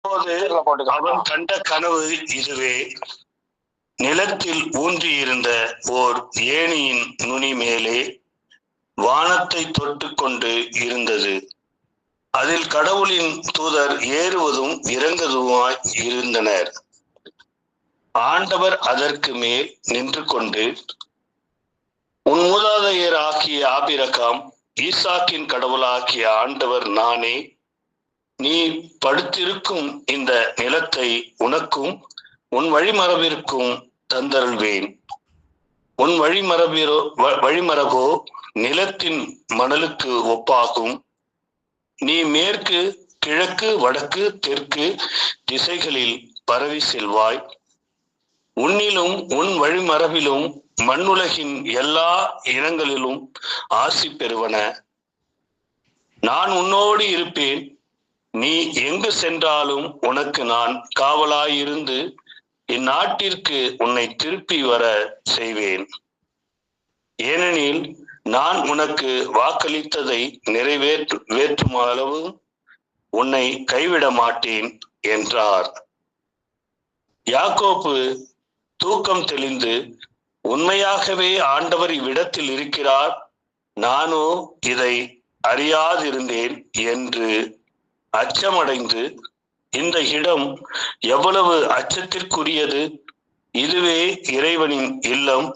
அப்போது அவன் கண்ட கனவு இதுவே. நிலத்தில் ஊன்றியிருந்த ஓர் ஏணியின் நுனி மேலே வானத்தை தொட்டு கொண்டு இருந்தது. அதில் கடவுளின் தூதர் ஏறுவதும் இறங்குவதுமாய் இருந்தனர். ஆண்டவர் அதற்கு மேல் நின்று கொண்டு, உன் மூதாதையர் ஆக்கிய ஆபிரகாம் ஈசாக்கின் கடவுளாகிய ஆண்டவர் நானே. நீ படுத்திருக்கும் இந்த நிலத்தை உனக்கும் உன் வழிமரபிற்கும் தந்தருள்வேன். உன் வழிமரபோ நிலத்தின் மணலுக்கு ஒப்பாகும். நீ மேற்கு, கிழக்கு, வடக்கு, தெற்கு திசைகளில் பரவி செல்வாய். உன்னிலும் உன் வழிமரபிலும் மண்ணுலகின் எல்லா இனங்களிலும் ஆசி பெறுவன. நான் உன்னோடு இருப்பேன். நீ எங்கு சென்றாலும் உனக்கு நான் காவலாயிருந்து இந்நாட்டிற்கு உன்னை திருப்பி வர செய்வேன். ஏனெனில் நான் உனக்கு வாக்களித்ததை நிறைவேற்றும் அளவு உன்னை கைவிட மாட்டேன் என்றார். யாக்கோபு தூக்கம் தெளிந்து, உண்மையாகவே ஆண்டவர் இவ்விடத்தில் இருக்கிறார், நானோ இதை அறியாதிருந்தேன் என்று அச்சமடைந்து, இந்த இடம் எவ்வளவு அச்சத்திற்குரியது! இதுவே இறைவனின் இல்லம்,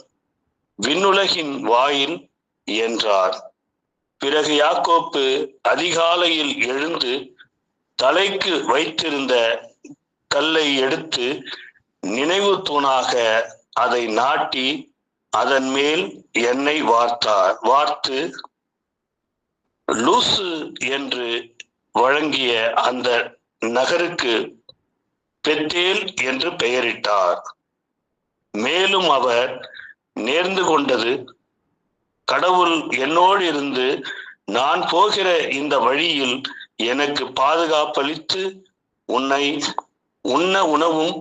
விண்ணுலகின் வாயில் என்றார். பிறகு யாக்கோப்பு அதிகாலையில் எழுந்து தலைக்கு வைத்திருந்த கல்லை எடுத்து நினைவு தூணாக அதை நாட்டி அதன் மேல் எண்ணெய் வார்த்து லூசு என்று வழங்கிய அந்த நகருக்கு பெத்தேல் என்று பெயரிட்டார். மேலும் அவர் நேர்ந்து கொண்டது, கடவுள் என்னோடு இருந்து நான் போகிற இந்த வழியில் எனக்கு பாதுகாப்பளித்து உன்னை உண்ண உணவும்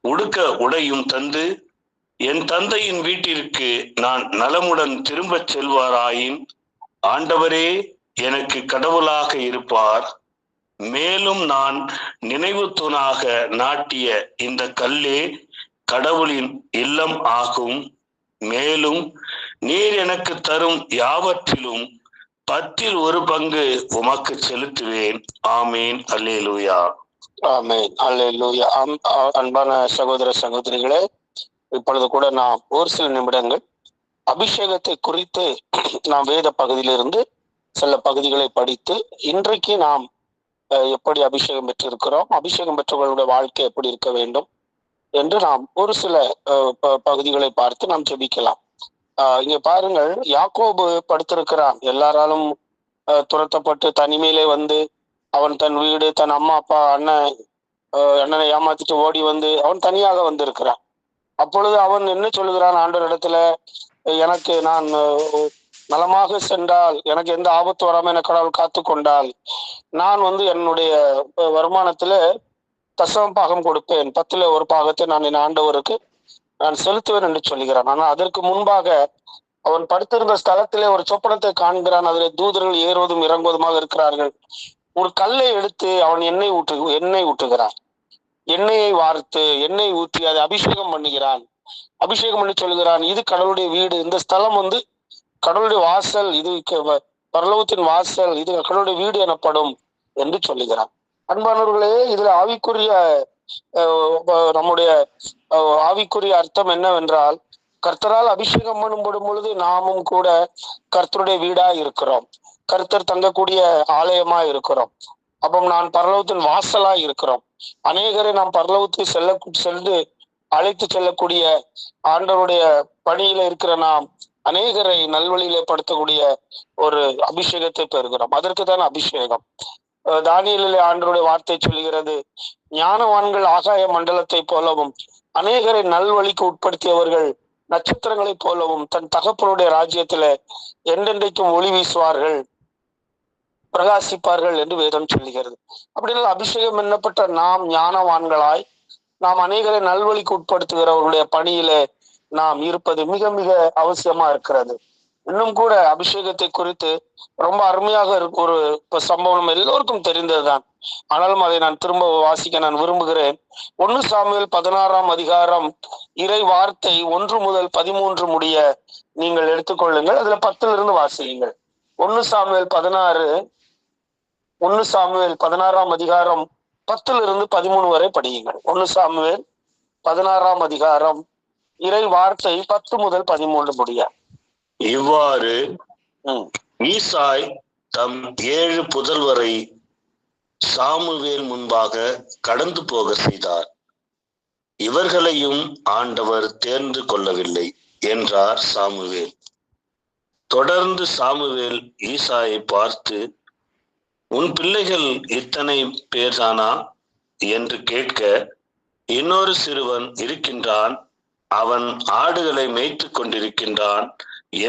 உடுக்க உடையும் தந்து என் தந்தையின் வீட்டிற்கு நான் நலமுடன் திரும்பச் செல்வாராயின் ஆண்டவரே எனக்கு கடவுளாக இருப்பார். மேலும் நான் நினைவு தூணாக நாட்டிய இந்த கல்லே கடவுளின் இல்லம் ஆகும். மேலும் நீர் எனக்கு தரும் யாவற்றிலும் 10% உமக்கு செலுத்துவேன். ஆமீன். அல்லேலூயா. ஆமீன். அல்லேலூயா. அன்பான சகோதர சகோதரிகளே, இப்பொழுது கூட நாம் ஒரு சில நிமிடங்கள் அபிஷேகத்தை குறித்து நாம் வேத பகுதியிலிருந்து சில பகுதிகளை படித்து இன்றைக்கு நாம் எப்படி அபிஷேகம் பெற்றிருக்கிறோம், அபிஷேகம் பெற்றவர்களுடைய வாழ்க்கை எப்படி இருக்க வேண்டும் என்று நாம் ஒரு சில பகுதிகளை பார்த்து நாம் ஜெபிக்கலாம். இங்க பாருங்கள், யாக்கோபு படுத்திருக்கிறான். எல்லாராலும் துரத்தப்பட்டு தனிமையிலே வந்து அவன் தன் வீடு, தன் அம்மா அப்பா அண்ணனை ஏமாத்திட்டு ஓடி வந்து அவன் தனியாக வந்திருக்கிறான். அப்பொழுது அவன் என்ன சொல்லுகிறான் ஆண்டவர் இடத்துல, எனக்கு நான் நலமாக சென்றால், எனக்கு எந்த ஆபத்து வராம எனக்கு கடவுள் காத்து கொண்டால் நான் என்னுடைய வருமானத்துல தசம பாகம் கொடுப்பேன், 10ல் 1 பாகத்தை நான் என் ஆண்டவருக்கு நான் செலுத்துவேன் என்று சொல்லுகிறான். ஆனால் அதற்கு முன்பாக அவன் படுத்திருந்த ஸ்தலத்திலே ஒரு சொப்பனத்தை காண்கிறான். அதில் தூதர்கள் ஏறுவதும் இறங்குவதுமாக இருக்கிறார்கள். ஒரு கல்லை எடுத்து அவன் எண்ணெய் ஊற்றுகிறான். எண்ணெயை வார்த்து எண்ணெய் ஊற்றி அதை அபிஷேகம் பண்ணுகிறான். அபிஷேகம் பண்ணி சொல்கிறான், இது கடவுளுடைய வீடு, இந்த ஸ்தலம் கடவுளுடைய வாசல், இது பரலோகத்தின் வாசல், இது கடவுளுடைய வீடு எனப்படும் என்று சொல்லுகிறான். அன்பானவர்களே, இதுல ஆவிக்குரிய நம்முடைய ஆவிக்குரிய அர்த்தம் என்னவென்றால், கர்த்தரால் அபிஷேகம் பண்ணும்படும் பொழுது நாமும் கூட கர்த்தருடைய வீடா இருக்கிறோம், கர்த்தர் தங்கக்கூடிய ஆலயமா இருக்கிறோம். அப்போ நான் பரலோகத்தின் வாசலா இருக்கிறோம். அநேகரை நாம் பரலோகத்துக்கு சென்று அழைத்து செல்லக்கூடிய ஆண்டவருடைய பணியில இருக்கிற நாம் அநேகரை நல்வழியிலே படுத்தக்கூடிய ஒரு அபிஷேகத்தை பெறுகிறோம். அதற்கு தான் அபிஷேகம். தானியேலிலே ஆண்டவருடைய வார்த்தை சொல்கிறது, ஞானவான்கள் ஆகாய மண்டலத்தை போலவும் அநேகரை நல்வழிக்கு உட்படுத்தியவர்கள் நட்சத்திரங்களைப் போலவும் தன் தகப்பனுடைய ராஜ்யத்தில என்றென்றைக்கும் ஒளி வீசுவார்கள், பிரகாசிப்பார்கள் என்று வேதம் சொல்லுகிறது. அப்படின்னா அபிஷேகம் என்னப்பட்ட நாம் ஞானவான்களாய் நாம் அநேகரை நல்வழிக்கு உட்படுத்துகிறவர்களுடைய பணியில நாம் இருப்பது மிக மிக அவசியமா இருக்கிறது. இன்னும் கூட அபிஷேகத்தை குறித்து ரொம்ப அருமையாக ஒரு சம்பவம் எல்லோருக்கும் தெரிந்ததுதான். ஆனாலும் அதை நான் திரும்ப வாசிக்க நான் விரும்புகிறேன். 1 சாமுவேல் 16ஆம் அதிகாரம் இறை வார்த்தை 1 முதல் 13 முடிய நீங்கள் எடுத்துக்கொள்ளுங்கள். அதுல 10 வாசியுங்கள். 1 சாமுவேல் 16ஆம் அதிகாரம் 10 வரை படியுங்கள். 1 சாமுவேல் 16ஆம் அதிகாரம் இறை வார்த்தை 10 முதல் 13 முடிய. இவ்வாறு ஈசாய் தம் 7 புதல்வரை சாமுவேல் முன்பாக கடந்து போக செய்தார். இவர்களையும் ஆண்டவர் தேர்ந்து கொள்ளவில்லை என்றார் சாமுவேல். தொடர்ந்து சாமுவேல் ஈசாயை பார்த்து, உன் பிள்ளைகள் இத்தனை பேர்தானா என்று கேட்க, இன்னொரு சிறுவன் இருக்கின்றான், அவன் ஆடுகளை மேய்த்து கொண்டிருக்கின்றான்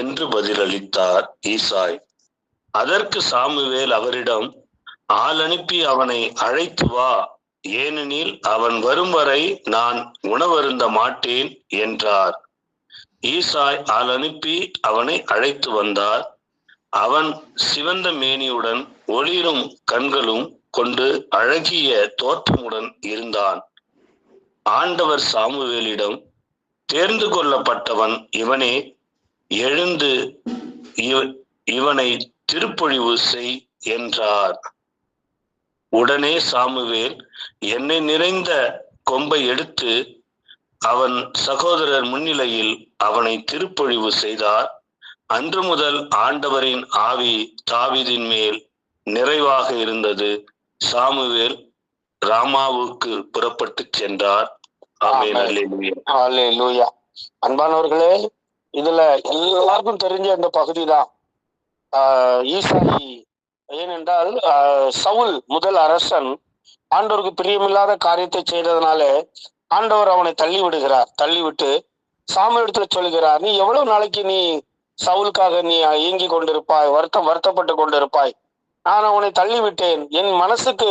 என்று பதிலளித்தார் ஈசாய். அதற்கு சாமுவேல் அவரிடம், ஆள் அனுப்பி அவனை அழைத்து வா, ஏனெனில் அவன் வரும் வரை நான் உணவருந்த மாட்டேன் என்றார். ஈசாய் ஆள் அனுப்பி அவனை அழைத்து வந்தார். அவன் சிவந்த மேனியுடன் ஒளிரும் கண்களும் கொண்டு அழகிய தோற்றமுடன் இருந்தான். ஆண்டவர் சாமுவேலிடம், தேர்ந்து கொள்ளப்பட்டவன் இவனே, எழுந்து இவனை திருப்பொழிவு செய் என்றார். உடனே சாமுவேல் எண்ணெய் நிறைந்த கொம்பை எடுத்து அவன் சகோதரர் முன்னிலையில் அவனை திருப்பொழிவு செய்தார். அன்று முதல் ஆண்டவரின் ஆவி தாவீதின் மேல் நிறைவாக இருந்தது. சாமுவேல் ராமாவுக்கு புறப்பட்டு சென்றார். ஆமென். அல்லேலூயா. அன்பானவர்களே, இதுல எல்லாருக்கும் தெரிஞ்ச இந்த பகுதி தான் ஈசாய். ஏனென்றால் சவுல் முதல் அரசன் ஆண்டவருக்கு பிரியமில்லாத காரியத்தை செய்ததுனால ஆண்டவர் அவனை தள்ளி விடுகிறார். தள்ளிவிட்டு சாமுவேலிடத்துல சொல்கிறார், நீ எவ்வளவு நாளைக்கு நீ சவுலுக்காக நீ இயங்கி கொண்டிருப்பாய், வருத்தப்பட்டு கொண்டிருப்பாய். நான் அவனை தள்ளிவிட்டேன். என் மனசுக்கு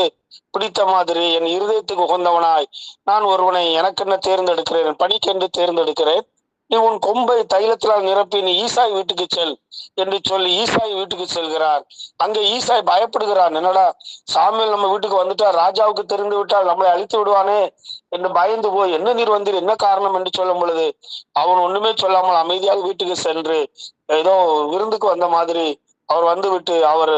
பிடித்த மாதிரி, என் இருதயத்துக்கு உகந்தவனாய் நான் ஒருவனை எனக்கென்ன தேர்ந்தெடுக்கிறேன், பணிக்கென்று தேர்ந்தெடுக்கிறேன். நீ உன் கொம்பை தைலத்தினால் நிரப்பி நீ ஈசாய் வீட்டுக்கு செல் என்று சொல்லி ஈசாய் வீட்டுக்கு செல்கிறார். அங்கே ஈசாய் பயப்படுகிறான். என்னடா, சாமுவேல் நம்ம வீட்டுக்கு வந்துட்டார், ராஜாவுக்கு தெரிந்து விட்டால் நம்மளை அழித்து விடுவானே என்று பயந்து போய், என்ன நீர் வந்தீர், என்ன காரணம் என்று சொல்லும் பொழுது அவன் ஒண்ணுமே சொல்லாமல் அமைதியாக வீட்டுக்கு சென்று ஏதோ விருந்துக்கு வந்த மாதிரி அவர் வந்து விட்டு அவர்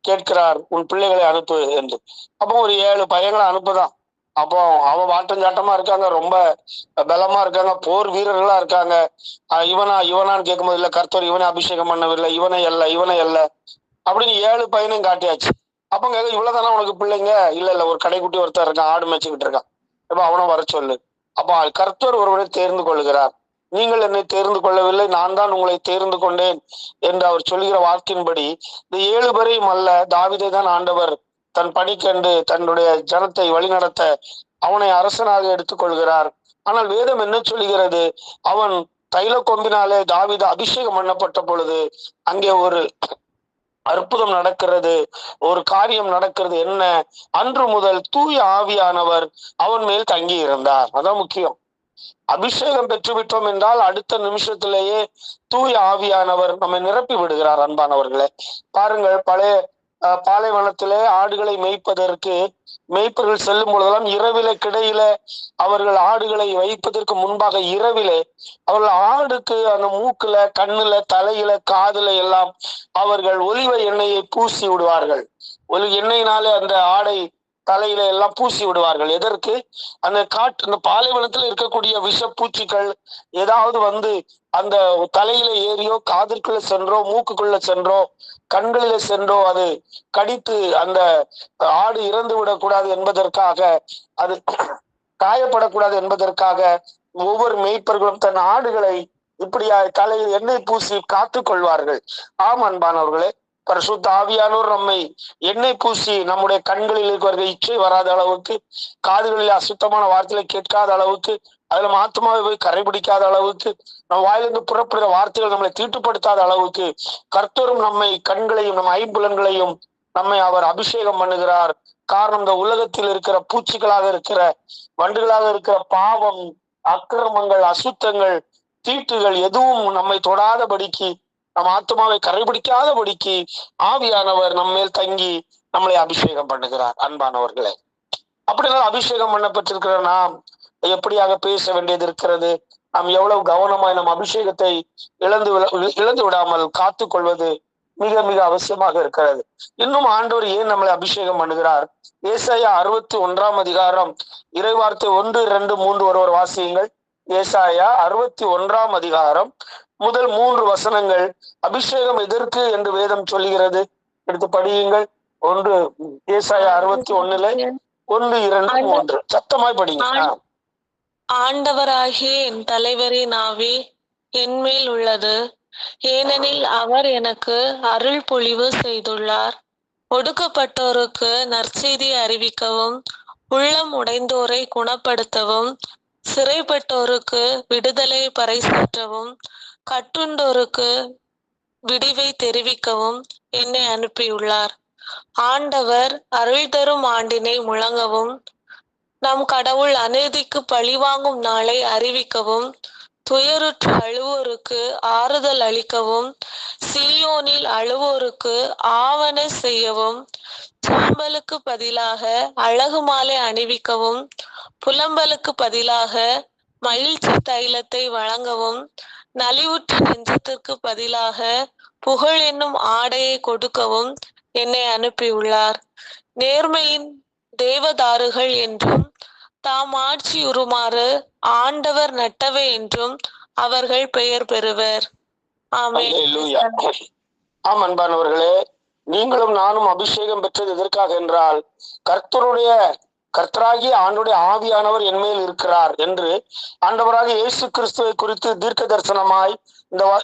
கேட்கிறார், உன் பிள்ளைகளை அனுப்பு என்று. அப்போ ஒரு 7 பையங்களை அனுப்புதான். அப்போ அவன் வாட்டஞ்சாட்டமா இருக்காங்க, ரொம்ப பலமா இருக்காங்க, போர் வீரர்களா இருக்காங்க. இவனான்னு கேட்கும்போது, இல்ல கர்த்தர் இவனை அபிஷேகம் பண்ணவில்லை, இவனை அல்ல அப்படின்னு 7 பையனையும் காட்டியாச்சு. அப்ப கேட்க, இவ்வளவுதானா உனக்கு பிள்ளைங்க? இல்ல ஒரு கடைக்குட்டி ஒருத்தர் இருக்கான், ஆடு மேய்ச்சிக்கிட்டு இருக்கான், அப்ப அவனும் வர சொல்லு. அப்ப கர்த்தர் ஒருவனை தேர்ந்து கொள்கிறார். நீங்கள் என்னை தேர்ந்து கொள்ளவில்லை, நான் தான் உங்களை தேர்ந்து கொண்டேன் என்று அவர் சொல்கிற வாக்கின்படி இந்த 7 பேரையும் அல்ல, தாவீதை தான் ஆண்டவர் தன் பணிக்கண்டு தன்னுடைய ஜனத்தை வழிநடத்த அவனை அரசனாக எடுத்துக்கொள்கிறார். ஆனால் வேதம் என்ன சொல்கிறது? அவன் தைல கொம்பினாலே தாவீது அபிஷேகம் பண்ணப்பட்ட பொழுது அங்கே ஒரு அற்புதம் நடக்கிறது, ஒரு காரியம் நடக்கிறது. என்ன? அன்று முதல் தூய ஆவியானவர் அவன் மேல் தங்கி இருந்தார். அதான் முக்கியம். அபிஷேகம் பெற்றுவிட்டோம் என்றால் அடுத்த நிமிஷத்திலேயே தூய ஆவியானவர் நம்மை நிரப்பி விடுகிறார். அன்பானவர்களே, பாருங்கள், பழைய பாலைவனத்திலே ஆடுகளை மேய்ப்பதற்கு மேய்ப்பர்கள் செல்லும் பொழுதெல்லாம் இரவிலே கிடையில அவர்கள் ஆடுகளை வைப்பதற்கு முன்பாக இரவிலே அவர்கள் ஆடுக்கு அந்த மூக்குல, கண்ணுல, தலையில, காதுல எல்லாம் அவர்கள் ஒலிவ எண்ணெயை பூசி விடுவார்கள். எண்ணெயினாலே அந்த ஆடை தலையில எல்லாம் பூசி விடுவார்கள். எதற்கு? அந்த அந்த பாலைவனத்துல இருக்கக்கூடிய விஷப்பூச்சிகள் ஏதாவது வந்து அந்த தலையில ஏறியோ, காதிற்குள்ள சென்றோ, மூக்குக்குள்ள சென்றோ, கண்களில சென்றோ அது கடித்து அந்த ஆடு இறந்து விடக்கூடாது என்பதற்காக, அது காயப்படக்கூடாது என்பதற்காக ஒவ்வொரு மேய்ப்பர்களும் தன் ஆடுகளை இப்படியா தலையில் எண்ணெய் பூசி காத்து கொள்வார்கள். ஆம் அன்பானவர்களே, பரிசுத்த ஆவியானோர் நம்மை எண்ணெய் பூசி நம்முடைய கண்களில் இருக்கிற இச்சை வராத அளவுக்கு, காதுகளில் அசுத்தமான வார்த்தைகளை கேட்காத அளவுக்கு, அதுல ஆத்துமாவை போய் கரைபிடிக்காத அளவுக்கு, நம்ம வாயிலிருந்து புறப்படுகிற வார்த்தைகள் நம்மளை தீட்டுப்படுத்தாத அளவுக்கு கர்த்தரும் நம்மை கண்களையும் நம்ம ஐம்புலன்களையும் நம்மை அவர் அபிஷேகம் பண்ணுகிறார். காரணம், இந்த உலகத்தில் இருக்கிற பூச்சிகளாக இருக்கிற, வண்டுகளாக இருக்கிற பாவம், அக்கிரமங்கள், அசுத்தங்கள், தீட்டுகள் எதுவும் நம்மை தொடாதபடிக்கு, நம் ஆத்மாவை கரைபிடிக்காதபடிக்கு ஆவியானவர் நம்ம மேல் தங்கி நம்மளை அபிஷேகம் பண்ணுகிறார். அன்பானவர்களே, அப்படினால் அபிஷேகம் பண்ணப்பட்டிருக்கிற நாம் எப்படியாக பேச வேண்டியது இருக்கிறது, நாம் எவ்வளவு கவனமாய் நம் அபிஷேகத்தை இழந்து விடாமல் காத்து கொள்வது மிக மிக அவசியமாக இருக்கிறது. இன்னும் ஆண்டவர் ஏன் நம்மளை அபிஷேகம் பண்ணுகிறார்? ஏசாயா 61 இறைவார்த்தை 1, 2, 3 ஒருவர் வாசியுங்கள். ஏசாயா 61 முதல் 3 வசனங்கள் அபிஷேகம் எதற்கு என்று வேதம் சொல்லுகிறது. எடுத்து படியுங்கள். ஏசாயா 61 1, 2, 3 சத்தமாய் படிங்க. ஆண்டவராகிய என் தலைவரின் ஆவி என்மேல் உள்ளது, ஏனெனில் அவர் எனக்கு அருள் பொழிவு செய்துள்ளார். ஒடுக்கப்பட்டோருக்கு நற்செய்தி அறிவிக்கவும், உள்ளம் உடைந்தோரை குணப்படுத்தவும், சிறைப்பட்டோருக்கு விடுதலை பறைசாற்றவும், கட்டுண்டோருக்கு விடிவை தெரிவிக்கவும் என்னை அனுப்பியுள்ளார். ஆண்டவர் அருள் தரும் ஆண்டினை முழங்கவும், நம் கடவுள் அநீதிக்கு பழிவாங்கும் நாளை அறிவிக்கவும், துயருற்று அழுவோருக்கு ஆறுதல் அளிக்கவும், சீயோனில் அழுவோருக்கு ஆவன செய்யவும், சாம்பலுக்கு பதிலாக அழகு மாலை அணிவிக்கவும், புலம்பலுக்கு பதிலாக மகிழ்ச்சி தைலத்தை வழங்கவும், நலிவுற்ற நெஞ்சத்திற்கு பதிலாக புகழ் என்னும் ஆடையை கொடுக்கவும் என்னை அனுப்பியுள்ளார். நேர்மையின் தேவதாருகள் என்றும், தாம் ஆட்சியுறுமாறு ஆண்டவர் நட்டவை என்றும் அவர்கள் பெயர் பெறுவர். ஆமென். ஆம் அன்பானவர்களே, நீங்களும் நானும் அபிஷேகம் பெற்றது எதற்காக என்றால், கர்த்தராகிய ஆண்டுடைய ஆவியானவர் என்மேல் இருக்கிறார் என்று ஆண்டவராக இயேசு கிறிஸ்துவை குறித்து தீர்க்க தரிசனமாய்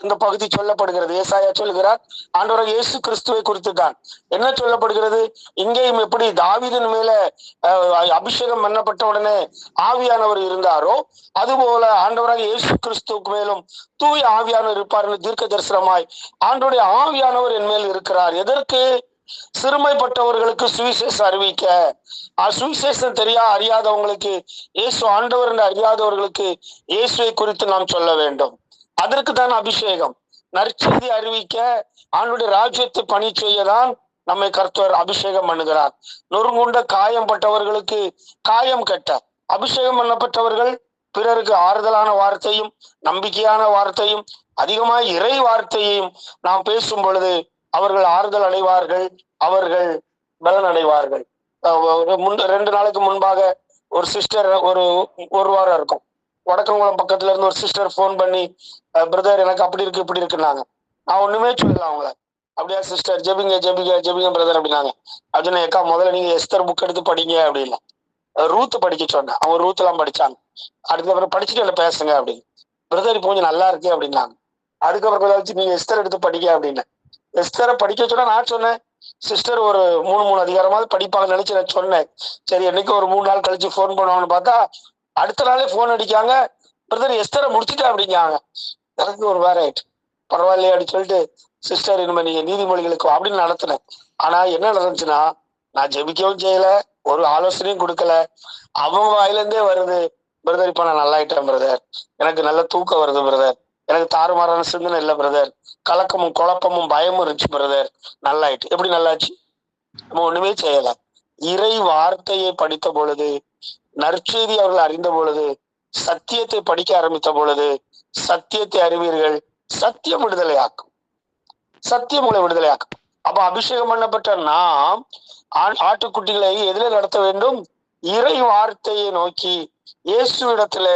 இந்த பகுதி சொல்லப்படுகிறது. ஏசாயா சொல்கிறார், ஆண்டவராக இயேசு கிறிஸ்துவை குறித்து தான். என்ன சொல்லப்படுகிறது? இங்கேயும் எப்படி தாவீதின் மேல அபிஷேகம் பண்ணப்பட்ட உடனே ஆவியானவர் இருந்தாரோ, அதுபோல ஆண்டவராக இயேசு கிறிஸ்துவுக்கு மேலும் தூய ஆவியானவர் இருப்பார் என்று தீர்க்க தரிசனமாய் ஆண்டவருடைய ஆவியானவர் என் மேல் இருக்கிறார். எதற்கு? சிறுமைப்பட்டவர்களுக்கு சுவிசேஷம் அறிவிக்க, சுவிசேஷம் அறியாதவங்களுக்கு, இயேசு ஆண்டவர் என்று அறியாதவர்களுக்கு இயேசுவை குறித்து நாம் சொல்ல வேண்டும். அதற்கு தான் அபிஷேகம். நற்செய்தி அறிவிக்க, ஆண்டுடைய ராஜ்யத்தை பணி செய்யதான் நம்மை கர்த்தர் அபிஷேகம் பண்ணுகிறார். நொறுங்குண்ட காயம் பட்டவர்களுக்கு காயம் கட்ட அபிஷேகம் பண்ணப்பட்டவர்கள் பிறருக்கு ஆறுதலான வார்த்தையும் நம்பிக்கையான வார்த்தையும் அதிகமாக இறை வார்த்தையையும் நாம் பேசும் பொழுது அவர்கள் ஆறுதல் அடைவார்கள், அவர்கள் பலன் அடைவார்கள். 2 நாளைக்கு முன்பாக ஒரு சிஸ்டர், ஒரு வாரம் இருக்கும், வடக்கங்குளம் பக்கத்துல இருந்து ஒரு சிஸ்டர் போன் பண்ணி, பிரதர் எனக்கு அப்படி இருக்கு இப்படி இருக்குன்னாங்க. நான் ஒண்ணுமே சொல்லல அவங்கள. அப்படியா சிஸ்டர், ஜெபிங்க ஜெபிங்க ஜெபிங்க பிரதர் அப்படின்னாங்க. அப்படின்னு ஏக்கா முதல்ல நீங்க எஸ்தர் புக் எடுத்து படிங்க அப்படின்னு ரூத் படிக்க சொன்னேன். அவங்க ரூத் எல்லாம் படிச்சாங்க. அதுக்கப்புறம் படிச்சுட்டு என்ன பேசுங்க அப்படின்னு. பிரதர் இப்போ கொஞ்சம் நல்லா இருக்கு அப்படின்னாங்க. அதுக்கப்புறம் வச்சு நீங்க எஸ்தர் எடுத்து படிக்க அப்படின்னு எஸ்தரை படிக்க சொன்னா நான் சொன்னேன், சிஸ்டர் ஒரு 3 அதிகாரமாவது படிப்பாங்கன்னு நினைச்சு நான் சொன்னேன். சரி, என்னைக்கு ஒரு 3 நாள் கழிச்சு போன் பண்ணுவாங்கன்னு பார்த்தா அடுத்த நாளே போன் அடிக்காங்க, பிரதர் எஸ்தரை முடிச்சுட்டேன் அப்படிங்காங்க. எனக்கு ஒரு வேற ஆயிட்டு, பரவாயில்லையே அப்படின்னு சொல்லிட்டு, சிஸ்டர் இனிமே நீங்க நீதிமொழிகளுக்கு அப்படின்னு நடத்தினேன். ஆனா என்ன நடந்துச்சுன்னா, நான் ஜெபிக்கவும் செய்யல, ஒரு ஆலோசனையும் கொடுக்கல. அவங்க வாயிலிருந்தே வருது, பிரதர் இப்ப நான் நல்லாயிட்டேன் பிரதர், எனக்கு நல்ல தூக்கம் வருது பிரதர், எனக்கு தாறுமாறான சிந்தனை இல்லை பிரதர், கலக்கமும் குழப்பமும் பயமும் இருந்துச்சு பிரதர், நல்லாயிட்டு. எப்படி நல்லாச்சு? நம்ம ஒண்ணுமே செய்யல. இறை வார்த்தையை படித்த பொழுது, நற்செய்தி அவர்கள் அறிந்த பொழுது, சத்தியத்தை படிக்க ஆரம்பித்த பொழுது, சத்தியத்தை அறிவீர்கள், சத்தியம் விடுதலையாக்கும், சத்தியம் உங்களை விடுதலையாக்கும். அப்ப அபிஷேகம் பண்ணப்பட்ட நாம் ஆட்டுக்குட்டிகளை எதிலே நடத்த வேண்டும்? இறை வார்த்தையை நோக்கி இயேசு இடத்துல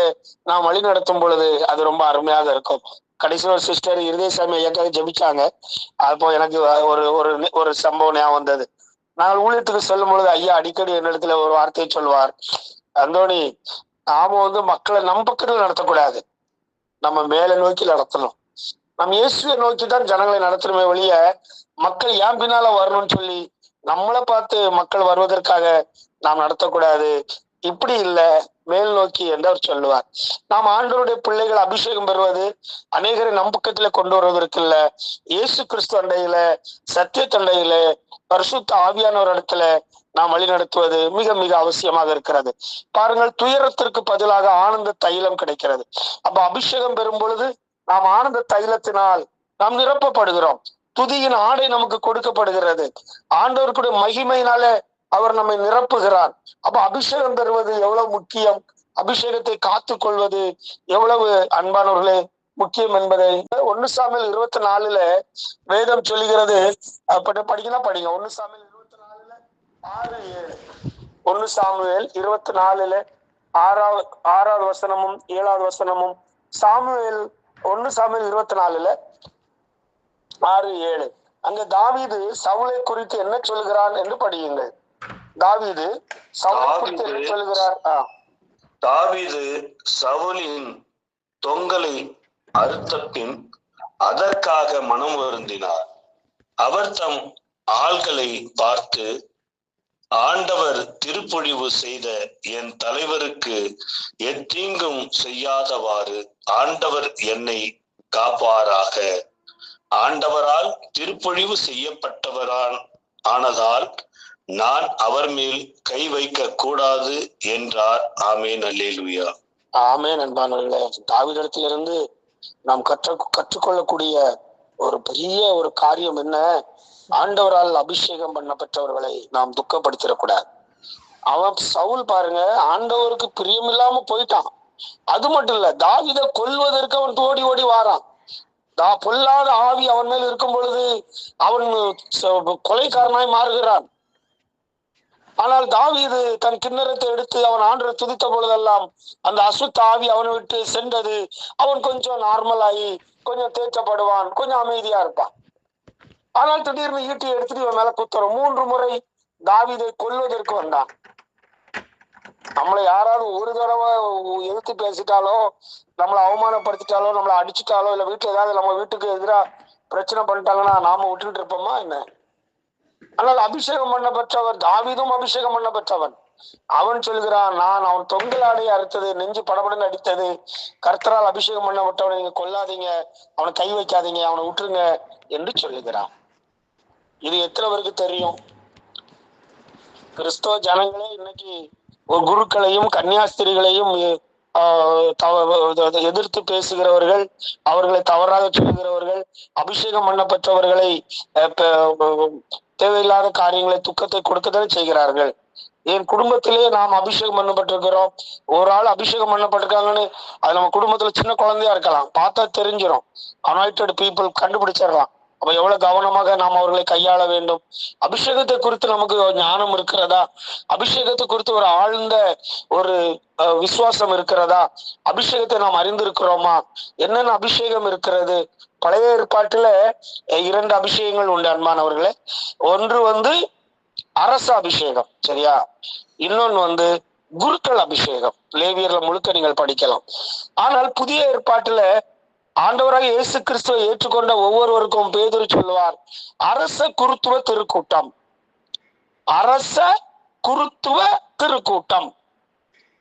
நாம் வழி நடத்தும் பொழுது அது ரொம்ப அருமையாக இருக்கும். கடைசியில் ஒரு சிஸ்டர் இருதயசாமி ஐயாக்காக ஜெபிச்சாங்க. அப்போ எனக்கு ஒரு சம்பவம் ஞாபகம் வந்தது. நாங்கள் ஊழியத்துக்கு சொல்லும் பொழுது ஐயா அடிக்கடி என்னிடத்துல ஒரு வார்த்தையை சொல்வார், அந்தோணி நாம மக்களை நம் பக்கத்துல நடத்தக்கூடாது, நம்ம மேல நோக்கி நடத்தணும். நம்ம இயேசுவை நோக்கி தான் ஜனங்களை நடத்தணுமே ஒழிய மக்கள் ஏன் பின்னால வரணும்னு சொல்லி நம்மளை பார்த்து மக்கள் வருவதற்காக நாம் நடத்தக்கூடாது. இப்படி இல்லை, மேல் நோக்கி என்று அவர் சொல்லுவார். நாம் ஆண்டவருடைய பிள்ளைகள் அபிஷேகம் பெறுவது அநேகரை நம் பக்கத்துல கொண்டு வருவதற்கு இல்ல, இயேசு கிறிஸ்து அண்டையில, சத்திய தண்டையில, பரிசுத்த ஆவியானவர் இடத்துல நாம் வழி நடத்துவது மிக மிக அவசியமாக இருக்கிறது. பாருங்கள், துயரத்திற்கு பதிலாக ஆனந்த தைலம் கிடைக்கிறது. அப்ப அபிஷேகம் பெறும் பொழுது நாம் ஆனந்த தைலத்தினால் நாம் நிரப்பப்படுகிறோம். துதியின் ஆடை நமக்கு கொடுக்கப்படுகிறது. ஆண்டவருக்குடைய மகிமையினால அவர் நம்மை நிரப்புகிறார். அப்ப அபிஷேகம் தருவது எவ்வளவு முக்கியம், அபிஷேகத்தை காத்து கொள்வது எவ்வளவு அன்பானவர்களே முக்கியம் என்பதை 1 சாமுவேல் 24 வேதம் சொல்லுகிறது. படிக்கலாம், படிங்க. 1 சாமுவேல் 24 6-7. 1 சாமுவேல் 24 6வது வசனமும் 7வது வசனமும். 1 சாமுவேல் 24 6-7. அங்க தாவீது சவுலை குறித்து என்ன சொல்கிறான் என்று படியுங்கள். தாவீது சவுலை குறித்து என்ன சொல்கிறார்? தாவீது சவுலின் தொங்கலை அறுத்த பின் அதற்காக மனம் வருந்தினார். அவர் தம் ஆள்களை பார்த்து, ஆண்டவர் திருப்பொழிவு செய்த என் தலைவருக்கு எத்தீங்கும் செய்யாதவாறு ஆண்டவர் என்னை காப்பாராக. ஆண்டவரால் திருப்பொழிவு ஆனதால் நான் அவர் மேல் கை வைக்க கூடாது என்றார். ஆமேன், அல்லேலூயா. ஆமேன். அன்பானவர்களே, தாவீதிடத்திலிருந்து நாம் கற்றுக்கொள்ளக்கூடிய ஒரு பெரிய ஒரு காரியம் என்ன? ஆண்டவரால் அபிஷேகம் பண்ணப்பட்டவர்களை நாம் துக்கப்படுத்திடக்கூடாது. அவன் சவுல் பாருங்க, ஆண்டவருக்கு பிரியமில்லாம போயிட்டான். அது மட்டும் இல்ல, தாவீதை கொல்வதற்கு அவன் ஓடி ஓடி வாரான். பொல்லாத ஆவி அவன் மேல் இருக்கும் பொழுது அவன் கொலைக்காரனாய் மாறுகிறான். ஆனால் தாவீது தன் கிண்ணறத்தை எடுத்து அவன் ஆண்டவரை துதித்த பொழுதெல்லாம் அந்த அசுத்த ஆவி அவனை விட்டு சென்றது. அவன் கொஞ்சம் நார்மல் ஆகி கொஞ்சம் தேற்றப்படுவான், கொஞ்சம் அமைதியா இருப்பான். ஆனால் திடீர்னு ஈட்டி எடுத்துட்டு இவன் மேல குத்துறோம். 3 முறை தாவீதை கொல்வதற்கு வந்தான். நம்மளை யாராவது ஒரு தடவை எதிர்த்து பேசிட்டாலோ, நம்மளை அவமானப்படுத்திட்டாலோ, நம்மளை அடிச்சுட்டாலோ, இல்ல வீட்டுல ஏதாவது நம்ம வீட்டுக்கு எதிராக பிரச்சனை பண்ணிட்டாங்கன்னா நாம விட்டுட்டு இருப்போமா என்ன? ஆனால் அபிஷேகம் பண்ணப்பட்டவர் தாவீதும் அபிஷேகம் பண்ணப்பட்டவன். அவன் சொல்கிறான், நான் அவன் தொங்கலாடையை அறுத்தது, நெஞ்சு படபடன்னு அடித்தது, கர்த்தரால் அபிஷேகம் பண்ணப்பட்டவனை நீங்க கொல்லாதீங்க, அவனை கை வைக்காதீங்க, அவனை விட்டுருங்க என்று சொல்லுகிறான். இது எத்தனை பேருக்கு தெரியும்? கிறிஸ்தவ ஜனங்களே இன்னைக்கு குருக்களையும் கன்னியாஸ்திரிகளையும் எதிர்த்து பேசுகிறவர்கள், அவர்களை தவறாக சொல்லுகிறவர்கள், அபிஷேகம் பண்ணப்பட்டவர்களை தேவையில்லாத காரியங்களை துக்கத்தை கொடுக்கத்தான் செய்கிறார்கள். என் குடும்பத்திலே நாம் அபிஷேகம் பண்ணப்பட்டிருக்கிறோம். ஒரு ஆள் அபிஷேகம் பண்ணப்பட்டிருக்காங்கன்னு அது நம்ம குடும்பத்துல சின்ன குழந்தையா இருக்கலாம், பார்த்தா தெரிஞ்சிடும். அனாயிட்டட் பீப்புள் கண்டுபிடிச்சிடலாம். அப்ப எவ்வளவு கவனமாக நாம் அவர்களை கையாள வேண்டும். அபிஷேகத்தை குறித்து நமக்கு ஞானம் இருக்கிறதா? அபிஷேகத்தை குறித்து ஒரு ஆழ்ந்த ஒரு விசுவாசம் இருக்கிறதா? அபிஷேகத்தை நாம் அறிந்திருக்கிறோமா? என்னென்ன அபிஷேகம் இருக்கிறது? பழைய ஏற்பாட்டுல 2 அபிஷேகங்கள் உண்டு அன்பானவர்களே. ஒன்று அரச அபிஷேகம், சரியா? இன்னொன்னு குருக்கள் அபிஷேகம். லேவியர்ல முழுக்க நீங்கள் படிக்கலாம். ஆனால் புதிய ஏற்பாட்டுல ஆண்டவராக இயேசு கிறிஸ்துவை ஏற்றுக்கொண்ட ஒவ்வொருவருக்கும் பேதுரு சொல்லுவார், அரச குருத்துவ திருக்கூட்டம். அரச குருத்துவ திருக்கூட்டம்.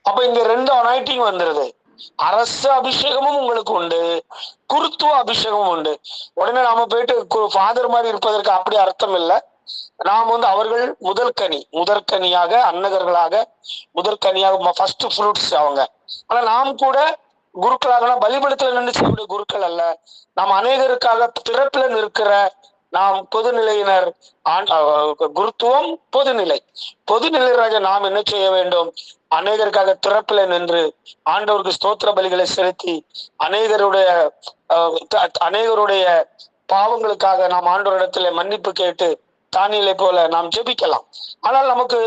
அப்ப இங்க 2 அனாயிட்டிங் வந்துருது. அரச அபிஷேகமும் உங்களுக்கு உண்டு, குருத்துவ அபிஷேகமும் உண்டு. உடனே நாம போயிட்டு ஃபாதர் மாதிரி இருப்பதற்கு அப்படி அர்த்தம் இல்லை. நாம் அவர்கள் முதற்கனியாக அன்னகர்களாக முதற்கனியாக ஃபர்ஸ்ட் ஃப்ரூட்ஸ் அவங்க. ஆனா நாம் கூட குருக்களாக பலிபடத்துல நின்று செய்யக்கூடிய குருக்கள் அல்ல. நாம் அநேகருக்காக திறப்புல நிற்கிற நாம் பொதுநிலையினர். குருத்துவம் பொதுநிலையாக நாம் என்ன செய்ய வேண்டும்? அநேகருக்காக திறப்புல நின்று ஆண்டவருக்கு ஸ்தோத்திர பலிகளை செலுத்தி அநேகருடைய பாவங்களுக்காக நாம் ஆண்டவரிடத்துல மன்னிப்பு கேட்டு தானியலை போல நாம் ஜெபிக்கலாம். ஆனால் நமக்கு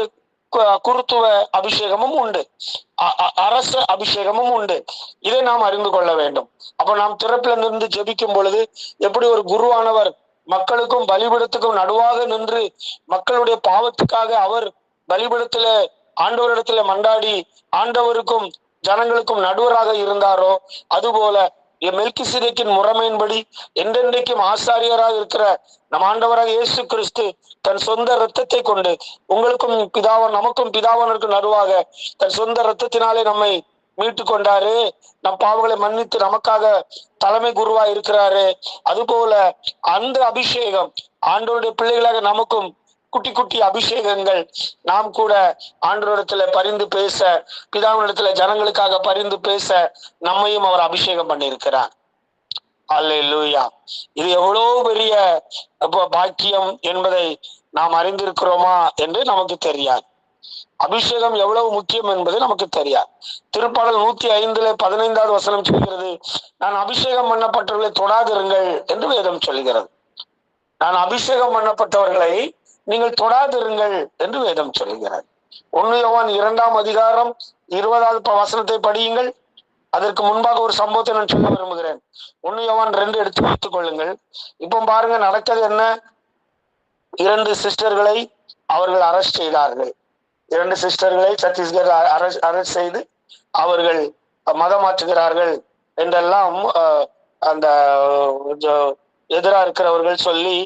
குருத்துவ அபிஷேகமும் உண்டு, அரச அபிஷேகமும் உண்டு. இதை நாம் அறிந்து கொள்ள வேண்டும். அப்ப நாம் திறப்புல நின்று ஜெபிக்கும் பொழுது எப்படி ஒரு குருவானவர் மக்களுக்கும் பலிபீடத்துக்கும் நடுவாக நின்று மக்களுடைய பாவத்துக்காக அவர் பலிபீடத்துல ஆண்டவரிடத்துல மண்டாடி ஆண்டவருக்கும் ஜனங்களுக்கும் நடுவராக இருந்தாரோ, அதுபோல மெல்கிசேதேக்கின் முறைமையின்படி என்றென்றைக்கும் ஆசாரியராக இருக்கிற நம் ஆண்டவராக இயேசு கிறிஸ்து தன் சொந்த இரத்தத்தை கொண்டு உங்களுக்கும் நமக்கும் பிதாவனருக்கு நடுவாக தன் சொந்த இரத்தத்தினாலே நம்மை மீட்டு கொண்டாரு. நம் பாவங்களை மன்னித்து நமக்காக தலைமை குருவா இருக்கிறாரு. அதுபோல அந்த அபிஷேகம் ஆண்டவருடைய பிள்ளைகளாக நமக்கும் குட்டி குட்டி அபிஷேகங்கள் நாம் கூட ஆண்டவரிடத்துல பரிந்து பேச, பிதாவினிடத்துல ஜனங்களுக்காக பரிந்து பேச நம்மையும் அவர் அபிஷேகம் பண்ணியிருக்கிறார். அல்லேலூயா. இது எவ்வளவு பெரிய பாக்கியம் என்பதை நாம் அறிந்திருக்கிறோமா என்று நமக்கு தெரியாது. அபிஷேகம் எவ்வளவு முக்கியம் என்பது நமக்கு தெரியாது. திருப்பாடல் 105:15 வசனம் சொல்கிறது, நான் அபிஷேகம் பண்ணப்பட்டவர்களை தொடாதிருங்கள் என்று வேதம் சொல்கிறது. நான் அபிஷேகம் பண்ணப்பட்டவர்களை நீங்கள் தொடாதிருங்கள் என்று வேதம் சொல்கிறது. 1 யோவான் 2:20 வசனத்தை படியுங்கள். அதற்கு முன்பாக ஒரு சம்பவத்தை நான் சொல்ல விரும்புகிறேன். 1 யோவான் 2 எடுத்து வைத்துக் கொள்ளுங்கள். இப்போ பாருங்க, நடக்கிறது என்ன? 2 சிஸ்டர்களை அவர்கள் அரெஸ்ட் செய்தார்கள். 2 சிஸ்டர்களை சத்தீஸ்கர் அரெஸ்ட் செய்து அவர்கள் மதம் மாற்றுகிறார்கள் என்றெல்லாம் அந்த எதிராக இருக்கிறவர்கள் சொல்லி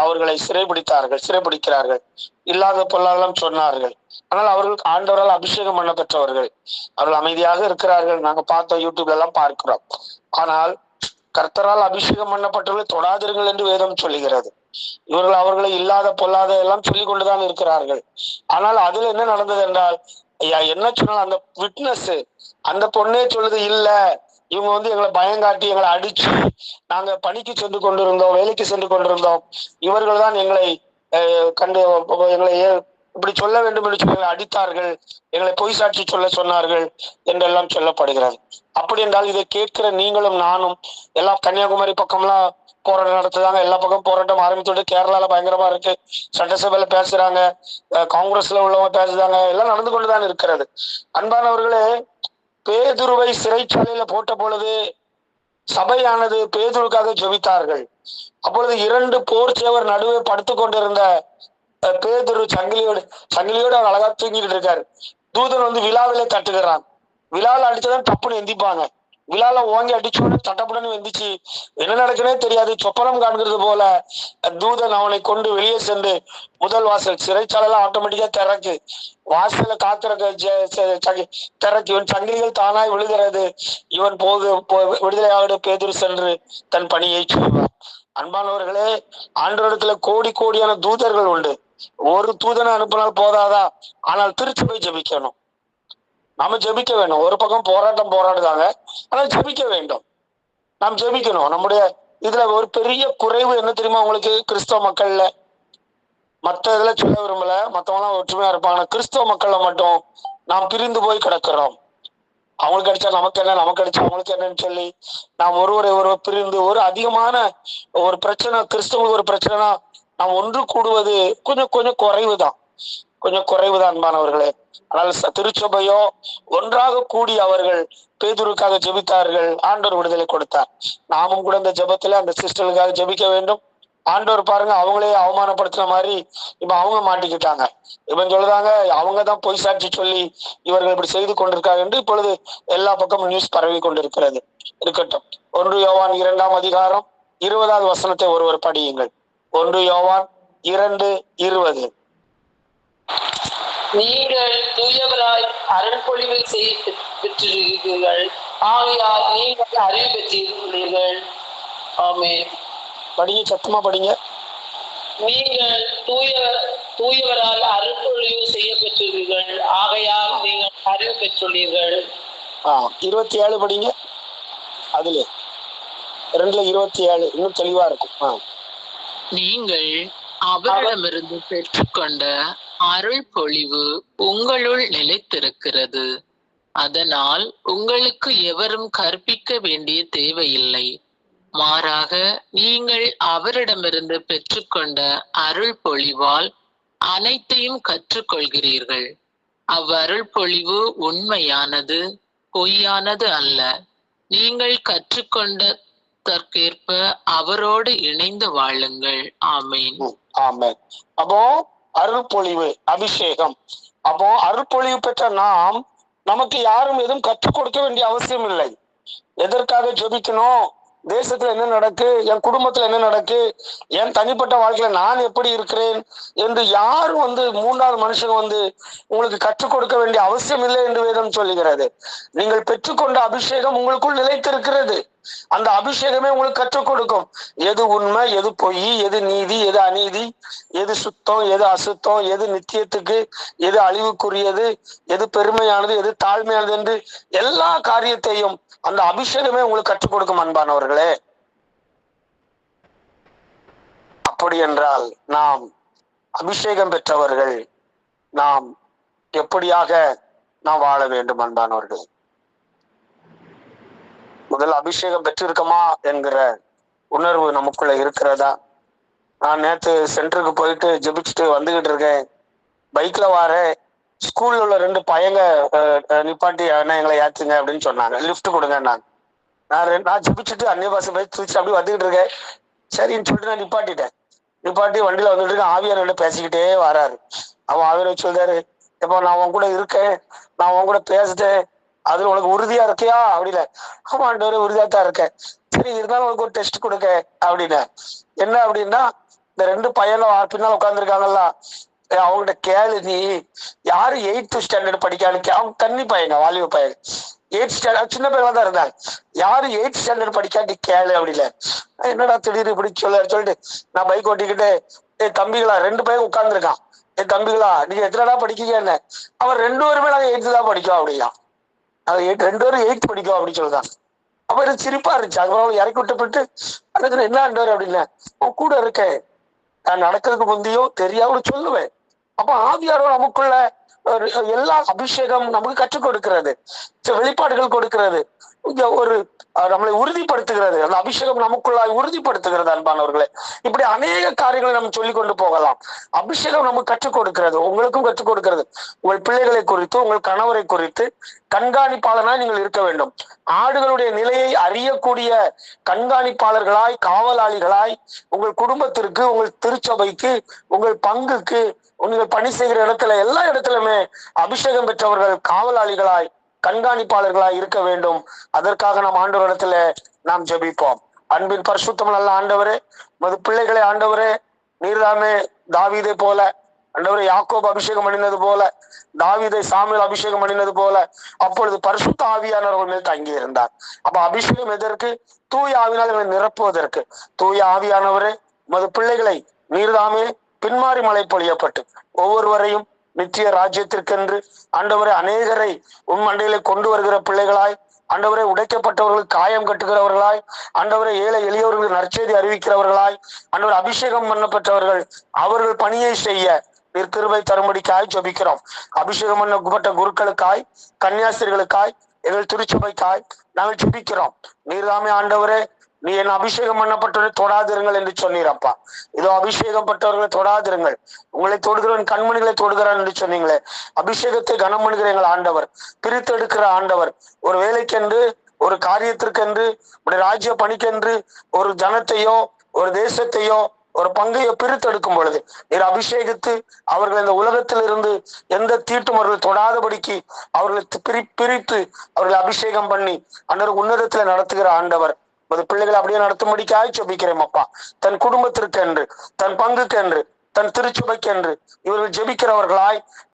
அவர்களை சிறைபிடிக்கிறார்கள். இல்லாத பொருளெல்லாம் சொன்னார்கள். ஆனால் அவர்கள் ஆண்டவரால் அபிஷேகம் பண்ண பெற்றவர்கள். அவர்கள் அமைதியாக இருக்கிறார்கள். நாங்க பார்த்தோம், யூடியூப்ல எல்லாம் பார்க்கிறோம். ஆனால் கர்த்தரால் அபிஷேகம் பண்ணப்பட்டவர்களை தொடாதிருங்கள் என்று வேதம் சொல்லுகிறது. இவர்கள் அவர்களை இல்லாத பொல்லாத எல்லாம் சொல்லிக் கொண்டுதான் இருக்கிறார்கள். ஆனால் அதுல என்ன நடந்தது என்றால், என்ன சொன்னாலும் அந்த விட்னஸ், அந்த பொண்ணே சொல்லுது, இல்ல இவங்க எங்களை பயங்காட்டி எங்களை அடிச்சு, நாங்க பணிக்கு சென்று கொண்டிருந்தோம், வேலைக்கு சென்று கொண்டிருந்தோம், இவர்கள் தான் எங்களை கண்டு எங்களை இப்படி சொல்ல வேண்டும் என்று சொல்லி அடித்தார்கள், எங்களை பொய் சாட்சி சொல்ல சொன்னார்கள் என்றெல்லாம் சொல்லப்படுகிறது. அப்படி என்றால் இதை கேட்கிற நீங்களும் நானும் எல்லாம் கன்னியாகுமரி பக்கம்லாம் போராட்டம் நடத்துதாங்க. எல்லா பக்கம் போராட்டம் ஆரம்பிச்சுட்டு கேரளால பயங்கரமா இருக்கு. சட்டசபையில பேசுறாங்க, காங்கிரஸ்ல உள்ளவங்க பேசுறாங்க, எல்லாம் நடந்து கொண்டுதான் இருக்கிறது. அன்பானவர்களே, பேதுருவை சிறைச்சாலையில போட்ட பொழுது சபையானது பேதுருக்காக ஜெபித்தார்கள். அப்பொழுது 2 போர் சேவர் நடுவே படுத்து கொண்டிருந்த பேதுரு சங்கிலியோடு அவர் அழகா தூங்கிட்டு இருக்காரு. தூதன் விழாவிலே தட்டுகிறான். விழாவில் அடிச்சதான் தப்புன்னு எந்திப்பாங்க. விழால ஓங்கி அடிச்சோன்னு தட்டப்புடன்னு வெந்திச்சு. என்ன நடக்குன்னே தெரியாது. சொப்பனம் காண்கிறது போல தூதன் அவனை கொண்டு வெளியே சென்று முதல் வாசல், சிறைச்சாலையெல்லாம் ஆட்டோமேட்டிக்கா திறக்கு, வாசல காத்திறக்க திறக்கு, இவன் சங்கிலிகள் தானாய் விழுகிறது, இவன் விடுதலையாக பேதுரு சென்று தன் பணியை செய்வான். அன்பானவர்களே, ஆண்டவரிடத்துல கோடி கோடியான தூதர்கள் உண்டு. ஒரு தூதனை அனுப்பினால் போதாதா? ஆனால் திருச்சபை ஜெபிக்கணும். நாம ஜெபிக்க வேணும். ஒரு பக்கம் போராடுதாங்க, ஆனால் ஜெபிக்க வேண்டும். நாம் ஜெபிக்கணும். நம்முடைய இதுல ஒரு பெரிய குறைவு என்ன தெரியுமா உங்களுக்கு? கிறிஸ்தவ மக்கள்ல, மற்ற இதுல சொல்ல விரும்பல, மத்தவங்களாம் ஒற்றுமையா இருப்பாங்க. கிறிஸ்தவ மக்கள்ல மட்டும் நாம் பிரிந்து போய் கிடக்கிறோம். அவங்களுக்கு அடிச்சா நமக்கு என்ன, நமக்கு அடிச்சா அவங்களுக்கு என்னன்னு சொல்லி நாம் ஒருவரை பிரிந்து ஒரு அதிகமான ஒரு பிரச்சனை, கிறிஸ்தவங்களுக்கு ஒரு பிரச்சனைனா நாம் ஒன்று கூடுவது கொஞ்சம் குறைவுதான், அன்பானவர்களே. ஆனால் திருச்சபையோ ஒன்றாக கூடி அவர்கள் பேதுருக்காக ஜெபித்தார்கள். ஆண்டவர் விடுதலை கொடுத்தார். நாமும் கூட இந்த ஜெபத்துல அந்த சிஸ்டர்களுக்காக ஜெபிக்க வேண்டும். ஆண்டவர் பாருங்க, அவங்களே அவமானப்படுத்தின மாதிரி இப்ப அவங்க மாட்டிக்கிட்டாங்க. இவன் சொல்லுதாங்க அவங்கதான் பொய் சாட்சி சொல்லி இவர்கள் இப்படி செய்து கொண்டிருக்காங்க என்று இப்பொழுது எல்லா பக்கமும் நியூஸ் பரவி கொண்டிருக்கிறது. இருக்கட்டும். 1 யோவான் 2:20 வசனத்தை ஒருவர் படியுங்கள். 1 யோவான் 2:20. நீங்கள் தூயவராய் அருள்பொழிவை பெற்றிருக்கிறீர்கள், ஆகையால் நீங்கள் அறிவு பெற்றிருக்கிறீர்கள். ஆமென். படிங்க, சத்தமா படிங்க. நீங்கள் தூயவரால் அருள்பொழிவு செய்யப்பெற்றீர்கள், ஆகையால் நீங்கள் அறிவு பெற்றுள்ளீர்கள். 27 படிங்க. அதுல 2:27 இன்னும் தெளிவா இருக்கும். நீங்கள் அவரிடமிருந்து பெற்றுக்கொண்ட அருள் பொழிவு உங்களுள் நிலைத்திருக்கிறது. அதனால் உங்களுக்கு எவரும் கற்பிக்க வேண்டிய தேவையில்லை. மாறாக நீங்கள் அவரிடமிருந்து பெற்றுக்கொண்ட அருள் பொழிவால் அனைத்தையும் கற்றுக்கொள்கிறீர்கள். அவ்வருள் பொழிவு உண்மையானது, பொய்யானது அல்ல. நீங்கள் கற்றுக்கொண்டதற்கேற்ப அவரோடு இணைந்து வாழுங்கள். ஆமேன். ஆமென். அப்போ அருள்பொழிவு, அபிஷேகம். அப்போ அருள்பொழிவு பெற்ற நாம், நமக்கு யாரும் எதுவும் கற்றுக் கொடுக்க வேண்டிய அவசியம் இல்லை. எதற்காக ஜெபிக்கணும், தேசத்துல என்ன நடக்கு, என் குடும்பத்துல என்ன நடக்கு, என் தனிப்பட்ட வாழ்க்கையில நான் எப்படி இருக்கிறேன் என்று யாரும் மூன்றாவது மனுஷங்க உங்களுக்கு கற்றுக் கொடுக்க வேண்டிய அவசியம் இல்லை என்று வேதம் சொல்லுகிறது. நீங்கள் பெற்றுக்கொண்ட அபிஷேகம் உங்களுக்குள் நிலைத்திருக்கிறது. அந்த அபிஷேகமே உங்களுக்கு கற்றுக் கொடுக்கும். எது உண்மை, எது பொய், எது நீதி, எது அநீதி, எது சுத்தம், எது அசுத்தம், எது நித்தியத்துக்கு, எது அழிவுக்குரியது, எது பெருமையானது, எது தாழ்மையானது என்று எல்லா காரியத்தையும் அந்த அபிஷேகமே உங்களுக்கு கற்றுக் கொடுக்கும் அன்பானவர்களே. அப்படி என்றால் நாம் அபிஷேகம் பெற்றவர்கள் நாம் எப்படியாக நாம் வாழ வேண்டும் அன்பானவர்கள்? முதல் அபிஷேகம் பெற்றிருக்கமா என்கிற உணர்வு நமக்குள்ள இருக்கிறதா? நான் நேற்று சென்டருக்கு போயிட்டு ஜெபிச்சுட்டு வந்துகிட்டு இருக்கேன். பைக்ல வார ஸ்கூல்ல உள்ள 2 பையங்க நிப்பாட்டி என்ன எங்களை ஏத்துங்க அப்படின்னு சொன்னாங்க, லிஃப்ட் கொடுங்க. நான் ஜெபிச்சுட்டு அந்நிய பாசை பேசி அப்படி வந்துகிட்டு இருக்கேன். சரின்னு சொல்லிட்டு நான் நிப்பாட்டி வண்டியில வந்துட்டு இருக்கேன். ஆவியானோட பேசிக்கிட்டே வராரு. அவன் ஆவியார் சொல்றாரு, எப்போ நான் உன் கூட இருக்கேன், நான் உன் கூட பேசுறேன், அதுல உனக்கு உறுதியா இருக்கியா அப்படில. ஆமா ஆண்டவரே உறுதியா தான் இருக்கேன். சரி இருந்தாலும் உனக்கு ஒரு டெஸ்ட் கொடுக்க அப்படின்னு. என்ன அப்படின்னா, இந்த 2 பையனும் பின்னால உட்காந்துருக்காங்கல்ல, அவங்ககிட்ட கேளு, நீ யாரு 8th ஸ்டாண்டர்ட் படிக்கான்னு. அவங்க கன்னி பையங்க, வாலிப பையன், 8th ஸ்டாண்டர்ட், சின்ன பையன் தான் இருந்தாங்க. யாரு 8th ஸ்டாண்டர்ட் படிக்காட்டி கேளு அப்படில. என்னடா திடீர்னு இப்படி சொல்லிட்டு நான் பைக் ஓட்டிக்கிட்டு, தம்பிகளா 2 பையன் உட்கார்ந்துருக்கான். தம்பிகளா நீங்க எத்தனடா படிக்கீங்க என்ன? அவன் 2 பேருமே நாங்க 8th தான் படிக்கோம் அப்படியா. நாங்க 2 பேரும் 8th படிக்கோம் அப்படின்னு சொல்லுதான். அப்ப எனக்கு சிரிப்பா இருந்துச்சு. அதுக்கப்புறம் இறக்கி விட்டு அதுக்கு என்ன ஆண்டவர் அப்படின்னு, உன் கூட இருக்கேன், நான் நடக்கிறதுக்கு முந்தையோ தெரியாம சொல்லுவேன். அப்ப ஆவியாரோ நமக்குள்ள எல்லா அபிஷேகம் நமக்கு கற்றுக் கொடுக்கிறது, வெளிப்பாடுகள் கொடுக்கிறது, ஒரு நம்மளை உறுதிப்படுத்துகிறது. அந்த அபிஷேகம் நமக்குள்ளாய் உறுதிப்படுத்துகிறது அன்பானவர்களே. இப்படி அநேக காரியங்களை நம்ம சொல்லிக் கொண்டு போகலாம். அபிஷேகம் நமக்கு கற்றுக் கொடுக்கிறது, உங்களுக்கும் கற்றுக் கொடுக்கிறது. உங்கள் பிள்ளைகளை குறித்து, உங்கள் கணவரை குறித்து கண்காணிப்பாளராய் நீங்கள் இருக்க வேண்டும். ஆடுகளுடைய நிலையை அறியக்கூடிய கண்காணிப்பாளர்களாய், காவலாளிகளாய், உங்கள் குடும்பத்திற்கு, உங்கள் திருச்சபைக்கு, உங்கள் பங்குக்கு, நீங்கள் பணி செய்கிற இடத்துல, எல்லா இடத்துலயுமே அபிஷேகம் பெற்றவர்கள் காவலாளிகளாய், கண்காணிப்பாளர்களாய் இருக்க வேண்டும். அதற்காக நாம் ஆண்டவரிடத்துல நாம் ஜெபிப்போம். அன்பின் பரிசுத்தம் நல்ல ஆண்டவரே, உமது பிள்ளைகளை ஆண்டவரே நீர்தாமே தாவீதை போல ஆண்டவரே யாக்கோபு அபிஷேகம் பண்ணினது போல, தாவீதை சாமுவேல் அபிஷேகம் பண்ணினது போல அப்பொழுது பரிசுத்த ஆவியானவர்கள் மேல் தங்கி இருந்தார். அப்ப அபிஷேகம் எதற்கு? தூய ஆவியினால் எங்களை நிரப்புவதற்கு. தூய ஆவியானவரே உமது பிள்ளைகளை நீர்தாமே பின்மாறி மழை பொழியப்பட்டு ஒவ்வொருவரையும் நித்திய ராஜ்யத்திற்கென்று ஆண்டவரை அநேகரை உன் மண்டையில கொண்டு வருகிற பிள்ளைகளாய், ஆண்டவரை உடைக்கப்பட்டவர்களுக்கு காயம் கட்டுகிறவர்களாய், ஆண்டவரை ஏழை எளியவர்களுக்கு நற்செய்தி அறிவிக்கிறவர்களாய், ஆண்டவர் அபிஷேகம் பண்ணப்பட்டவர்கள் அவர்கள் பணியை செய்ய நீர் கிருபை தரும்படிக்காய் ஜெபிக்கிறோம். அபிஷேகம் பண்ணப்பட்ட குருக்களுக்காய், கன்னியாஸ்திரிகளுக்காய், எங்கள் திருச்சபைக்காய் நாங்கள் ஜெபிக்கிறோம். நீர்தாமே ஆண்டவரே நீ என் அபிஷேகம் பண்ணப்பட்டவரை தொடாதிருங்கள் என்று சொன்னீரப்பா. இதோ அபிஷேகம் பட்டவர்களை தொடாதிருங்கள், உங்களை தொடுகிறவன் கண்மணிகளை தொடுகிறான் என்று சொன்னீங்களே. அபிஷேகத்தை கனம் பண்ணுகிற எங்கள் ஆண்டவர், பிரித்து எடுக்கிற ஆண்டவர், ஒரு வேலைக்கென்று, ஒரு காரியத்திற்கென்று, ஒரு ராஜ்ய பணிக்கென்று ஒரு ஜனத்தையோ ஒரு தேசத்தையோ ஒரு பங்கையோ பிரித்தெடுக்கும் பொழுது நீர் அபிஷேகித்து அவர்கள் இந்த உலகத்தில் இருந்து எந்த தீட்டும் அவர்கள் தொடாதபடிக்கு அவர்களை பிரித்து அவர்களை அபிஷேகம் பண்ணி அன்றர் உன்னதத்துல நடத்துகிற ஆண்டவர். பிள்ளைகளை அப்படியே நடத்தும்படிக்காய் ஜெபிக்கிறேன் அப்பா. தன் குடும்பத்திற்கு என்று, தன் பங்குக்கு என்று, தன் திருச்சபைக்கு என்று இவர்கள் ஜெபிக்கிறவர்களாய்